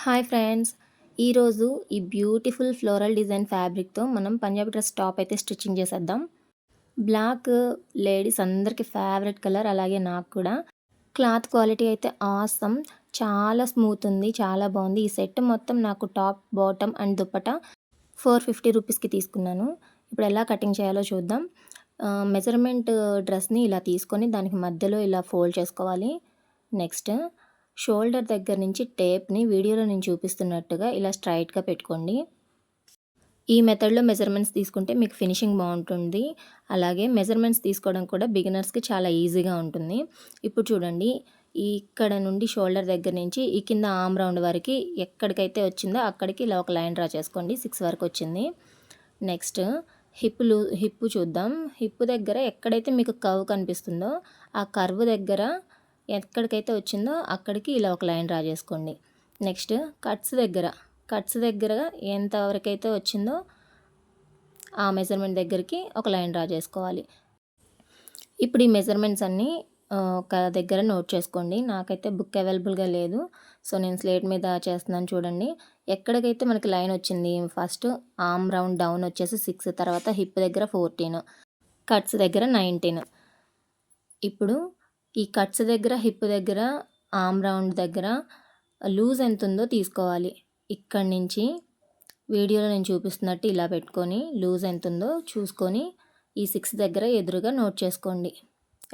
Hi friends! ఈరోజు ఈ beautiful floral design ఫ్యాబ్రిక్‌తో మనం పంజాబీ డ్రెస్ టాప్ అయితే స్టిచ్చింగ్ చేసేద్దాం. బ్లాక్ లేడీస్ అందరికి ఫేవరెట్ కలర్. అలాగే నాకు కూడా. క్లాత్ క్వాలిటీ అయితే ఆసమ్. చాలా స్మూత్ ఉంది. చాలా బాగుంది. ఈ సెట్ మొత్తం నాకు టాప్, బాటమ్ అండ్ దుపట్టా 450 రూపీస్‌కి తీసుకున్నాను. ఇప్పుడు ఎలా కటింగ్ చేయాలో చూద్దాం. మెజర్మెంట్ డ్రెస్‌ని ఇలా తీసుకొని దానికి మధ్యలో ఇలా ఫోల్డ్ చేసుకోవాలి. నెక్స్ట్ షోల్డర్ దగ్గర నుంచి టేప్‌ని వీడియోలో నేను చూపిస్తున్నట్టుగా ఇలా స్ట్రైట్‌గా పెట్టుకోండి. ఈ మెథడ్‌లో మెజర్మెంట్స్ తీసుకుంటే మీకు ఫినిషింగ్ బాగుంటుంది. అలాగే మెజర్మెంట్స్ తీసుకోవడం కూడా బిగినర్స్‌కి చాలా ఈజీగా ఉంటుంది. ఇప్పుడు చూడండి, ఇక్కడ నుండి షోల్డర్ దగ్గర నుంచి ఈ కింద ఆర్మ్ రౌండ్ వరకు ఎక్కడికైతే వచ్చిందో అక్కడికి ఇలా ఒక లైన్ డ్రా చేసుకోండి. 6 వరకు వచ్చింది. నెక్స్ట్ హిప్ చూద్దాం. హిప్ దగ్గర ఎక్కడైతే మీకు కర్వ్ కనిపిస్తుందో ఆ కర్వ్ దగ్గర ఎక్కడికైతే వచ్చిందో అక్కడికి ఇలా ఒక లైన్ డ్రా చేసుకోండి. నెక్స్ట్ కట్స్ దగ్గర ఎంతవరకైతే వచ్చిందో ఆ మెజర్మెంట్ దగ్గరికి ఒక లైన్ డ్రా చేసుకోవాలి. ఇప్పుడు ఈ మెజర్మెంట్స్ అన్నీ ఒక దగ్గర నోట్ చేసుకోండి. నాకైతే బుక్ అవైలబుల్గా లేదు, సో నేను స్లేట్ మీద చేస్తున్నాను. చూడండి, ఎక్కడికైతే మనకి లైన్ వచ్చింది, ఫస్ట్ ఆర్మ్ రౌండ్ డౌన్ వచ్చేసి 6, తర్వాత హిప్ దగ్గర 14, కట్స్ దగ్గర 19. ఇప్పుడు ఈ కట్స్ దగ్గర, హిప్ దగ్గర, ఆర్మ్ రౌండ్ దగ్గర లూజ్ ఎంత ఉందో తీసుకోవాలి. ఇక్కడి నుంచి వీడియోలో నేను చూపిస్తున్నట్టు ఇలా పెట్టుకొని లూజ్ ఎంత ఉందో చూసుకొని ఈ 6 దగ్గర ఎదురుగా నోట్ చేసుకోండి.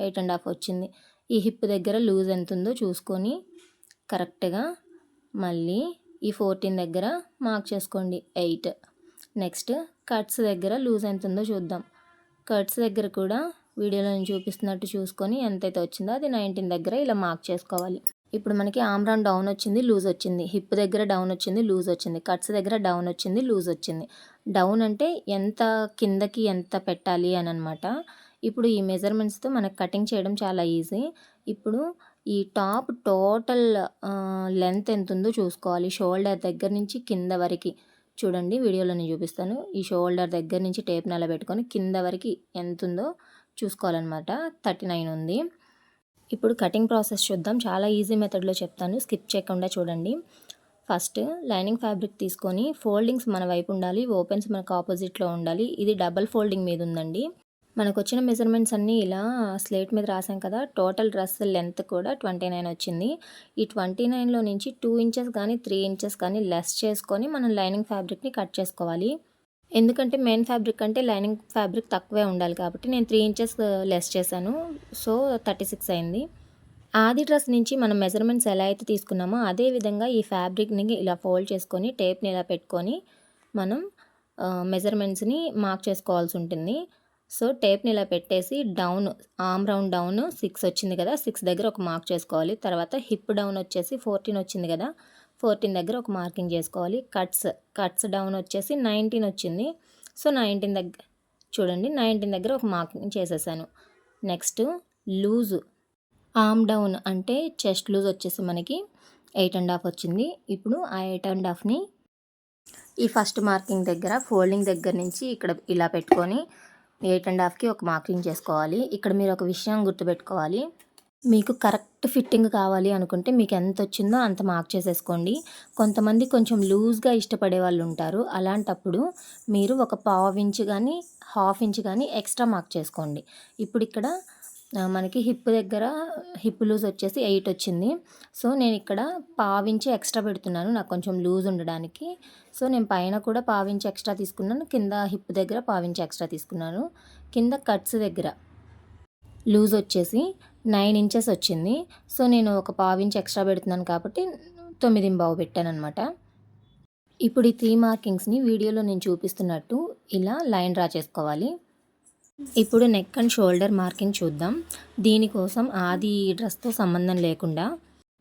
8.5 వచ్చింది. ఈ హిప్ దగ్గర లూజ్ ఎంత ఉందో చూసుకొని కరెక్ట్గా మళ్ళీ ఈ 14 దగ్గర మార్క్ చేసుకోండి, 8. నెక్స్ట్ కట్స్ దగ్గర లూజ్ ఎంత ఉందో చూద్దాం. కట్స్ దగ్గర కూడా వీడియోలో నేను చూపిస్తున్నట్టు చూసుకొని ఎంతైతే వచ్చిందో అది 19 దగ్గర ఇలా మార్క్ చేసుకోవాలి. ఇప్పుడు మనకి ఆర్మ్ రౌండ్ డౌన్ వచ్చింది, లూజ్ వచ్చింది. హిప్ దగ్గర డౌన్ వచ్చింది, లూజ్ వచ్చింది. కట్స్ దగ్గర డౌన్ వచ్చింది, లూజ్ వచ్చింది. డౌన్ అంటే ఎంత కిందకి ఎంత పెట్టాలి అని అనమాట. ఇప్పుడు ఈ మెజర్మెంట్స్తో మనకు కటింగ్ చేయడం చాలా ఈజీ. ఇప్పుడు ఈ టాప్ టోటల్ లెంత్ ఎంత ఉందో చూసుకోవాలి. షోల్డర్ దగ్గర నుంచి కింద వరకు చూడండి, వీడియోలో నేను చూపిస్తాను. ఈ షోల్డర్ దగ్గర నుంచి టేప్ని అలా పెట్టుకొని కింద వరకు ఎంత ఉందో చూసుకోవాలన్నమాట. 39 ఉంది. ఇప్పుడు కటింగ్ ప్రాసెస్ చూద్దాం. చాలా ఈజీ మెథడ్లో చెప్తాను, స్కిప్ చేయకుండా చూడండి. ఫస్ట్ లైనింగ్ ఫ్యాబ్రిక్ తీసుకొని ఫోల్డింగ్స్ మన వైపు ఉండాలి, ఓపెన్స్ మనకు ఆపోజిట్లో ఉండాలి. ఇది డబల్ ఫోల్డింగ్ మీద ఉందండి. మనకు వచ్చిన మెజర్మెంట్స్ అన్నీ ఇలా స్లేట్ మీద రాసాం కదా. టోటల్ డ్రెస్ లెంత్ కూడా 29 వచ్చింది. ఈ 29లో నుంచి 2 ఇంచెస్ కానీ 3 ఇంచెస్ కానీ లెస్ చేసుకొని మనం లైనింగ్ ఫ్యాబ్రిక్ని కట్ చేసుకోవాలి. ఎందుకంటే మెయిన్ ఫ్యాబ్రిక్ అంటే లైనింగ్ ఫ్యాబ్రిక్ తక్కువే ఉండాలి కాబట్టి నేను 3 ఇంచెస్ లెస్ చేశాను. సో 36 అయింది. ఆది డ్రెస్ నుంచి మనం మెజర్మెంట్స్ ఎలా అయితే తీసుకున్నామో అదే విధంగా ఈ ఫ్యాబ్రిక్ని ఇలా ఫోల్డ్ చేసుకొని టేప్ని ఇలా పెట్టుకొని మనం మెజర్మెంట్స్ని మార్క్ చేసుకోవాల్సి ఉంటుంది. సో టేప్ని ఇలా పెట్టేసి డౌన్, ఆర్మ్ రౌండ్ డౌన్ 6 వచ్చింది కదా, 6 దగ్గర ఒక మార్క్ చేసుకోవాలి. తర్వాత హిప్ డౌన్ వచ్చేసి 14 వచ్చింది కదా, 14 దగ్గర ఒక మార్కింగ్ చేసుకోవాలి. కట్స్ డౌన్ వచ్చేసి 19 వచ్చింది. సో 19 దగ్గర చూడండి, 19 దగ్గర ఒక మార్కింగ్ చేసేసాను. నెక్స్ట్ లూజు, ఆర్మ్ డౌన్ అంటే చెస్ట్ లూజ్ వచ్చేసి మనకి 8.5 వచ్చింది. ఇప్పుడు ఆ 8.5ని ఈ ఫస్ట్ మార్కింగ్ దగ్గర ఫోల్డింగ్ దగ్గర నుంచి ఇక్కడ ఇలా పెట్టుకొని 8.5కి ఒక మార్కింగ్ చేసుకోవాలి. ఇక్కడ మీరు ఒక విషయం గుర్తుపెట్టుకోవాలి. మీకు కరెక్ట్ ఫిట్టింగ్ కావాలి అనుకుంటే మీకు ఎంత వచ్చిందో అంత మార్క్ చేసేసుకోండి. కొంతమంది కొంచెం లూజ్గా ఇష్టపడే వాళ్ళు ఉంటారు. అలాంటప్పుడు మీరు ఒక పావు ఇంచు కానీ హాఫ్ ఇంచ్ కానీ ఎక్స్ట్రా మార్క్ చేసుకోండి. ఇప్పుడు ఇక్కడ మనకి హిప్ దగ్గర హిప్ లూజ్ వచ్చేసి 8 వచ్చింది. సో నేను ఇక్కడ పావించి ఎక్స్ట్రా పెడుతున్నాను, నాకు కొంచెం లూజ్ ఉండడానికి. సో నేను పైన కూడా పావించి ఎక్స్ట్రా తీసుకున్నాను, కింద హిప్ దగ్గర పావించి ఎక్స్ట్రా తీసుకున్నాను. కింద కట్స్ దగ్గర లూజ్ వచ్చేసి 9 ఇంచెస్ వచ్చింది. సో నేను ఒక పావించి ఎక్స్ట్రా పెడుతున్నాను కాబట్టి 9.5 పెట్టాను అనమాట. ఇప్పుడు ఈ 3 మార్కింగ్స్ని వీడియోలో నేను చూపిస్తున్నట్టు ఇలా లైన్ డ్రా చేసుకోవాలి. ఇప్పుడు నెక్ అండ్ షోల్డర్ మార్కింగ్ చూద్దాం. దీనికోసం ఆది డ్రెస్తో సంబంధం లేకుండా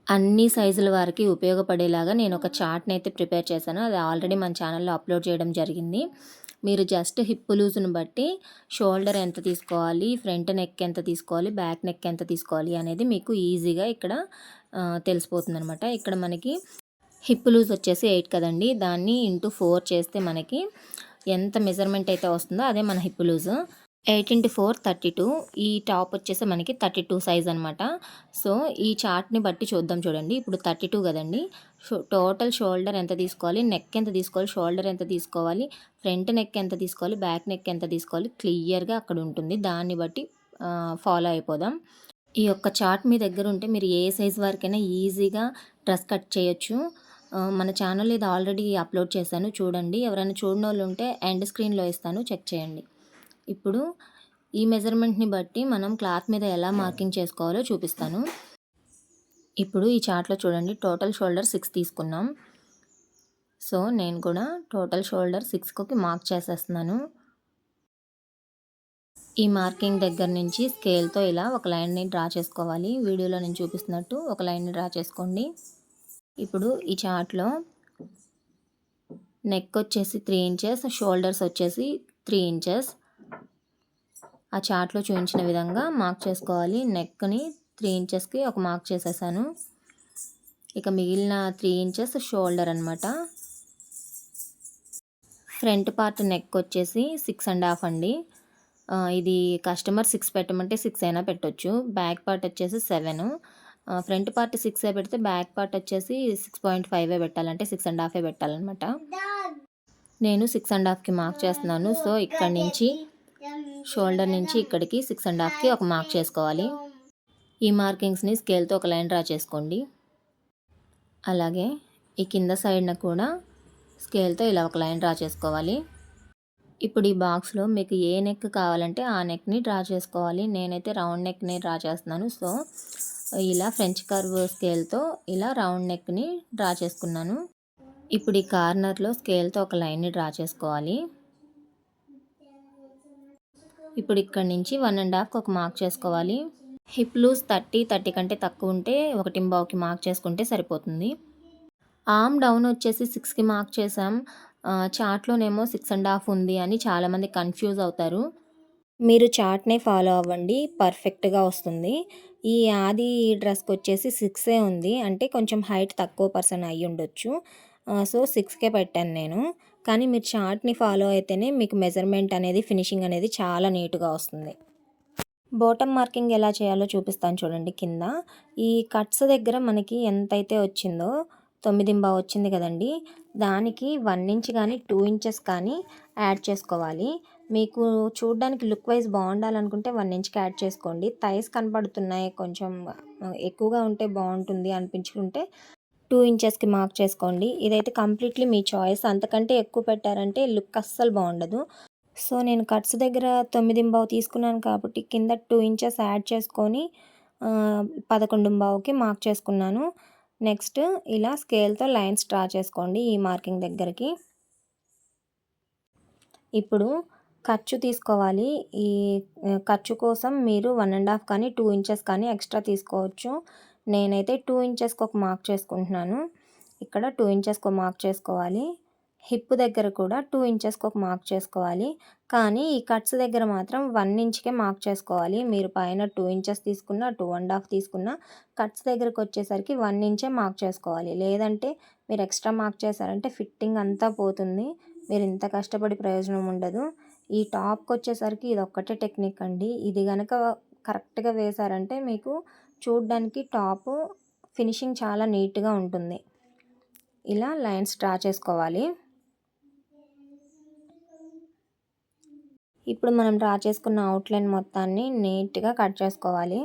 అన్ని సైజుల వారికి ఉపయోగపడేలాగా నేను ఒక చార్ట్ని అయితే ప్రిపేర్ చేశాను. అది ఆల్రెడీ మన ఛానల్లో అప్లోడ్ చేయడం జరిగింది. మీరు జస్ట్ హిప్ లూజ్ను బట్టి షోల్డర్ ఎంత తీసుకోవాలి, ఫ్రంట్ నెక్ ఎంత తీసుకోవాలి, బ్యాక్ నెక్ ఎంత తీసుకోవాలి అనేది మీకు ఈజీగా ఇక్కడ తెలిసిపోతుంది అనమాట. ఇక్కడ మనకి హిప్ లూజ్ వచ్చేసి 8 కదండి, దాన్ని ఇంటూ 4 చేస్తే మనకి ఎంత మెజర్మెంట్ అయితే వస్తుందో అదే మన హిప్ లూజ్. 18x4 32. ఈ టాప్ వచ్చేసి మనకి 32 సైజ్ అనమాట. సో, ఈ చార్ట్‌ని బట్టి చూద్దాం చూడండి. ఇప్పుడు 32 గదండీ! టోటల్ షోల్డర్ ఎంత తీసుకోవాలి, నెక్ ఎంత తీసుకోవాలి, షోల్డర్ ఎంత తీసుకోవాలి, ఫ్రంట్ నెక్ ఎంత తీసుకోవాలి, బ్యాక్ నెక్ ఎంత తీసుకోవాలి క్లియర్‌గా అక్కడ ఉంటుంది. దాన్ని బట్టి ఫాలో అయిపోదాం. ఈ యొక్క చార్ట్ మీ దగ్గర ఉంటే మీరు ఏ సైజ్ వరకైనా ఈజీగా డ్రెస్ కట్ చేయొచ్చు. మన ఛానల్‌లో ఇది ఆల్రెడీ అప్‌లోడ్ చేశాను చూడండి. ఎవరైనా చూడనోళ్ళు ఉంటే ఎండ్ స్క్రీన్‌లో ఇస్తాను చెక్ చేయండి. ఇప్పుడు ఈ మెజర్మెంట్‌ని బట్టి మనం క్లాత్ మీద ఎలా మార్కింగ్ చేసుకోవాలో చూపిస్తాను. ఇప్పుడు ఈ చార్ట్‌లో చూడండి టోటల్ షోల్డర్ 6 తీసుకున్నాం. సో, నేను కూడా టోటల్ షోల్డర్ 6కి మార్క్ చేసేస్తున్నాను. ఈ మార్కింగ్ దగ్గర నుంచి స్కేల్‌తో ఇలా ఒక లైన్‌ని డ్రా చేసుకోవాలి. వీడియోలో నేను చూపిస్తున్నట్టు ఒక లైన్‌ని డ్రా చేసుకోండి. ఇప్పుడు ఈ చార్ట్‌లో నెక్ వచ్చేసి 3 ఇంచెస్, షోల్డర్స్ వచ్చేసి 3 ఇంచెస్. ఆ చార్ట్‌లో చూపించిన విధంగా మార్క్ చేసుకోవాలి. నెక్‌ని 3 ఇంచెస్‌కి ఒక మార్క్ చేసేసాను. ఇక మిగిలిన 3 ఇంచెస్ షోల్డర్ అనమాట. ఫ్రంట్ పార్ట్ నెక్ వచ్చేసి 6½ అండి. ఇది కస్టమర్ 6 పెట్టమంటే 6 అయినా పెట్టొచ్చు. బ్యాక్ పార్ట్ వచ్చేసి 7. ఫ్రంట్ పార్ట్ 6 పెడితే బ్యాక్ పార్ట్ వచ్చేసి 6.5 పెట్టాలంటే 6½ పెట్టాలన్నమాట. నేను 6.5కి మార్క్ చేస్తున్నాను. సో, ఇక్కడి నుంచి షోల్డర్ నుంచి ఇక్కడికి 6.5కి ఒక మార్క్ చేసుకోవాలి. ఈ మార్కింగ్స్‌ని స్కేల్‌తో ఒక లైన్ డ్రా చేసుకోండి. అలాగే ఈ కింద సైడ్‌న కూడా స్కేల్‌తో ఇలా ఒక లైన్ డ్రా చేసుకోవాలి. ఇప్పుడు ఈ బాక్స్‌లో మీకు ఏ నెక్ కావాలంటే ఆ నెక్‌ని డ్రా చేసుకోవాలి. నేనైతే రౌండ్ నెక్‌ని డ్రా చేస్తున్నాను. సో, ఇలా ఫ్రెంచ్ కర్వ్ స్కేల్‌తో ఇలా రౌండ్ నెక్‌ని డ్రా చేసుకున్నాను. ఇప్పుడు ఈ కార్నర్‌లో స్కేల్‌తో ఒక లైన్‌ని డ్రా చేసుకోవాలి. ఇప్పుడు ఇక్కడి నుంచి 1½ ఒక మార్క్ చేసుకోవాలి. హిప్ లూజ్ 30 కంటే తక్కువ ఉంటే 1.5కి మార్క్ చేసుకుంటే సరిపోతుంది. ఆర్మ్ డౌన్ వచ్చేసి 6కి మార్క్ చేసాం. చార్ట్‌లోనేమో 6½ ఉంది అని చాలామంది కన్‌ఫ్యూజ్ అవుతారు. మీరు చార్ట్‌నే ఫాలో అవ్వండి. పర్ఫెక్ట్‌గా వస్తుంది. ఈ ఆది డ్రెస్‌కొచ్చేసి 6 ఉంది. అంటే కొంచెం హైట్ తక్కువ పర్సన్ అయ్యుండొచ్చు. సో, 6కే పెట్టాను నేను. కానీ మీరు చార్ట్‌ని ఫాలో అయితేనే మీకు మెజర్‌మెంట్ అనేది, ఫినిషింగ్ అనేది చాలా నీట్‌గా వస్తుంది. బాటమ్ మార్కింగ్ ఎలా చేయాలో చూపిస్తాను చూడండి కింద. ఈ కట్స్ దగ్గర మనకి ఎంతైతే వచ్చిందో 9.5 వచ్చింది కదండీ! దానికి 1 ఇంచ్ కానీ, 2 ఇంచెస్ కానీ యాడ్ చేసుకోవాలి. మీకు చూడ్డానికి లుక్ వైజ్ బాగుండాలనుకుంటే 1 ఇంచ్‌కి యాడ్ చేసుకోండి. థైస్ కనపడుతున్నాయి కొంచెం ఎక్కువగా ఉంటే బాగుంటుంది అనిపించుకుంటే 2 ఇంచెస్‌కి మార్క్ చేసుకోండి. ఇదైతే కంప్లీట్‌లీ మీ చాయిస్. అంతకంటే ఎక్కువ పెట్టారంటే లుక్ అస్సలు బాగుండదు. సో, నేను కట్స్ దగ్గర 9.5 తీసుకున్నాను కాబట్టి కింద 2 ఇంచెస్ యాడ్ చేసుకొని 11.5కి మార్క్ చేసుకున్నాను. నెక్స్ట్ ఇలా స్కేల్‌తో లైన్స్ డ్రా చేసుకోండి ఈ మార్కింగ్ దగ్గరికి. ఇప్పుడు ఖర్చు తీసుకోవాలి. ఈ ఖర్చు కోసం మీరు 1½ కానీ 2 ఇంచెస్ కానీ ఎక్స్ట్రా తీసుకోవచ్చు. నేనైతే 2 ఇంచెస్‌కి ఒక మార్క్ చేసుకుంటున్నాను. ఇక్కడ 2 ఇంచెస్‌కి మార్క్ చేసుకోవాలి. హిప్ దగ్గర కూడా 2 ఇంచెస్‌కి ఒక మార్క్ చేసుకోవాలి. కానీ ఈ కట్స్ దగ్గర మాత్రం 1 ఇంచ్‌కే మార్క్ చేసుకోవాలి. మీరు పైన 2 ఇంచెస్ తీసుకున్నా, 2½ తీసుకున్నా కట్స్ దగ్గరకు వచ్చేసరికి 1 ఇంచే మార్క్ చేసుకోవాలి. లేదంటే మీరు ఎక్స్ట్రా మార్క్ చేశారంటే ఫిట్టింగ్ అంతా పోతుంది. మీరు ఇంత కష్టపడి ప్రయోజనం ఉండదు. ఈ టాప్‌కొచ్చేసరికి ఇదొక్కటే టెక్నిక్ అండి. ఇది గనక కరెక్ట్‌గా వేశారంటే మీకు చూడ్డానికి టాపు ఫినిషింగ్ చాలా నీట్‌గా ఉంటుంది. ఇలా లైన్స్ డ్రా చేసుకోవాలి. ఇప్పుడు మనం డ్రా చేసుకున్న అవుట్‌లైన్ మొత్తాన్ని నీట్‌గా కట్ చేసుకోవాలి.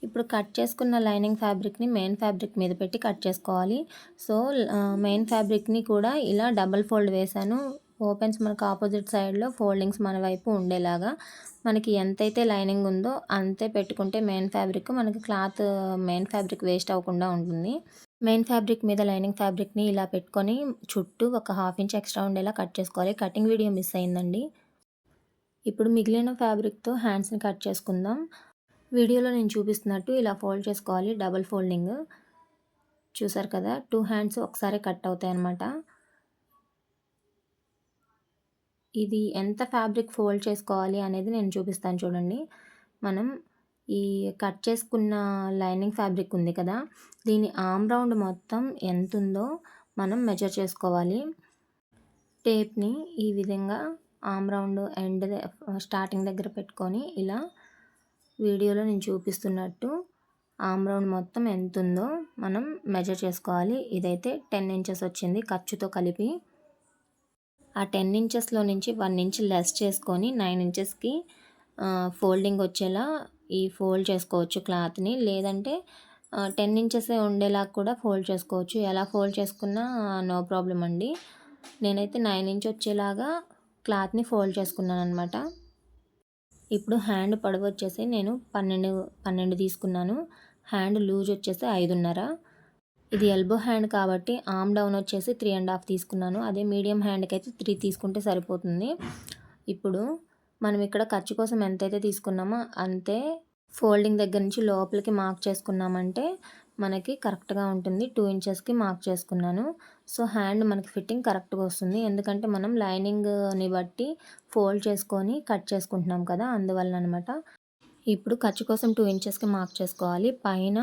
ఇప్పుడు కట్ చేసుకున్న లైనింగ్ ఫ్యాబ్రిక్‌ని మెయిన్ ఫ్యాబ్రిక్ మీద పెట్టి కట్ చేసుకోవాలి. సో, మెయిన్ ఫ్యాబ్రిక్‌ని కూడా ఇలా డబుల్ ఫోల్డ్ వేశాను. ఓపెన్స్ మనకు ఆపోజిట్ సైడ్‌లో, ఫోల్డింగ్స్ మన వైపు ఉండేలాగా మనకి ఎంతైతే లైనింగ్ ఉందో అంతే పెట్టుకుంటే మెయిన్ ఫ్యాబ్రిక్ మనకి క్లాత్ మెయిన్ ఫ్యాబ్రిక్ వేస్ట్ అవ్వకుండా ఉంటుంది. మెయిన్ ఫ్యాబ్రిక్ మీద లైనింగ్ ఫ్యాబ్రిక్‌ని ఇలా పెట్టుకొని చుట్టూ ఒక 1/2 ఇంచ్ ఎక్స్ట్రా ఉండేలా కట్ చేసుకోవాలి. కటింగ్ వీడియో మిస్ అయిందండి. ఇప్పుడు మిగిలిన ఫ్యాబ్రిక్‌తో హ్యాండ్స్‌ని కట్ చేసుకుందాం. వీడియోలో నేను చూపిస్తున్నట్టు ఇలా ఫోల్డ్ చేసుకోవాలి. డబుల్ ఫోల్డింగ్ చూసారు కదా! 2 హ్యాండ్స్ ఒకసారి కట్ అవుతాయన్నమాట. ఇది ఎంత ఫ్యాబ్రిక్ ఫోల్డ్ చేసుకోవాలి అనేది నేను చూపిస్తాను చూడండి. మనం ఈ కట్ చేసుకున్న లైనింగ్ ఫ్యాబ్రిక్ ఉంది కదా! దీని ఆర్మ్ రౌండ్ మొత్తం ఎంతుందో మనం మెజర్ చేసుకోవాలి. టేప్‌ని ఈ విధంగా ఆర్మ్ రౌండ్ ఎండ్ స్టార్టింగ్ దగ్గర పెట్టుకొని ఇలా వీడియోలో నేను చూపిస్తున్నట్టు ఆర్మ్ రౌండ్ మొత్తం ఎంతుందో మనం మెజర్ చేసుకోవాలి. ఇదైతే 10 ఇంచెస్ వచ్చింది ఖర్చుతో కలిపి. ఆ 10 ఇంచెస్లో నుంచి 1 ఇంచ్ లెస్ చేసుకొని 9 ఇంచెస్కి ఫోల్డింగ్ వచ్చేలా ఈ ఫోల్డ్ చేసుకోవచ్చు క్లాత్ని. లేదంటే 10 ఇంచెసే ఉండేలా కూడా ఫోల్డ్ చేసుకోవచ్చు. ఎలా ఫోల్డ్ చేసుకున్నా నో ప్రాబ్లం అండి. నేనైతే 9 ఇంచ్ వచ్చేలాగా క్లాత్ని ఫోల్డ్ చేసుకున్నాను అనమాట. ఇప్పుడు హ్యాండ్ పొడవు వచ్చేసి నేను 12 తీసుకున్నాను. హ్యాండ్ లూజ్ వచ్చేసి 5.5. ఇది ఎల్బో హ్యాండ్ కాబట్టి ఆర్మ్ డౌన్ వచ్చేసి 3.5 తీసుకున్నాను. అదే మీడియం హ్యాండ్కి అయితే 3 తీసుకుంటే సరిపోతుంది. ఇప్పుడు మనం ఇక్కడ ఖర్చు కోసం ఎంతైతే తీసుకున్నామో అంతే ఫోల్డింగ్ దగ్గర నుంచి లోపలికి మార్క్ చేసుకున్నామంటే మనకి కరెక్ట్గా ఉంటుంది. 2 ఇంచెస్కి మార్క్ చేసుకున్నాను. సో హ్యాండ్ మనకి ఫిట్టింగ్ కరెక్ట్గా వస్తుంది. ఎందుకంటే మనం లైనింగ్ని బట్టి ఫోల్డ్ చేసుకొని కట్ చేసుకుంటున్నాం కదా, అందువల్ల అనమాట. ఇప్పుడు ఖర్చు కోసం 2 ఇంచెస్కి మార్క్ చేసుకోవాలి. పైన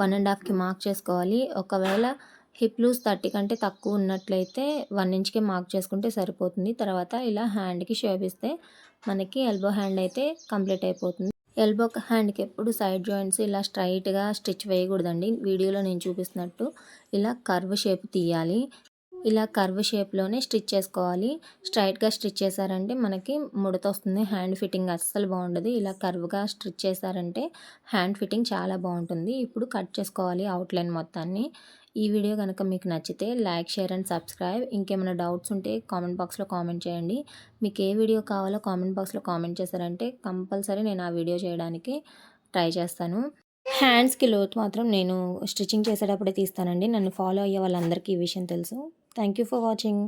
1.5కి మార్క్ చేసుకోవాలి. ఒకవేళ హిప్ లూజ్ 30 కంటే తక్కువ ఉన్నట్లయితే 1 ఇంచ్కి మార్క్ చేసుకుంటే సరిపోతుంది. తర్వాత ఇలా హ్యాండ్కి షేప్ ఇస్తే మనకి ఎల్బో హ్యాండ్ అయితే కంప్లీట్ అయిపోతుంది. ఎల్బో హ్యాండ్కి ఎప్పుడు సైడ్ జాయింట్స్ ఇలా స్ట్రైట్గా స్టిచ్ వేయకూడదండి. వీడియోలో నేను చూపిస్తున్నట్టు ఇలా కర్వ్ షేప్ తీయాలి. ఇలా కర్వ్ షేప్లోనే స్టిచ్ చేసుకోవాలి. స్ట్రైట్గా స్టిచ్ చేశారంటే మనకి ముడత వస్తుంది. హ్యాండ్ ఫిట్టింగ్ అస్సలు బాగుండదు. ఇలా కర్వ్గా స్టిచ్ చేశారంటే హ్యాండ్ ఫిట్టింగ్ చాలా బాగుంటుంది. ఇప్పుడు కట్ చేసుకోవాలి అవుట్లైన్ మొత్తాన్ని. ఈ వీడియో కనుక మీకు నచ్చితే లైక్, షేర్ అండ్ సబ్స్క్రైబ్. ఇంకేమైనా డౌట్స్ ఉంటే కామెంట్ బాక్స్లో కామెంట్ చేయండి. మీకు ఏ వీడియో కావాలో కామెంట్ బాక్స్లో కామెంట్ చేశారంటే కంపల్సరీ నేను ఆ వీడియో చేయడానికి ట్రై చేస్తాను. హ్యాండ్స్కి లోతు మాత్రం నేను స్టిచ్చింగ్ చేసేటప్పుడే తీస్తానండి. నన్ను ఫాలో అయ్యే వాళ్ళందరికీ ఈ విషయం తెలుసు. Thank you for watching.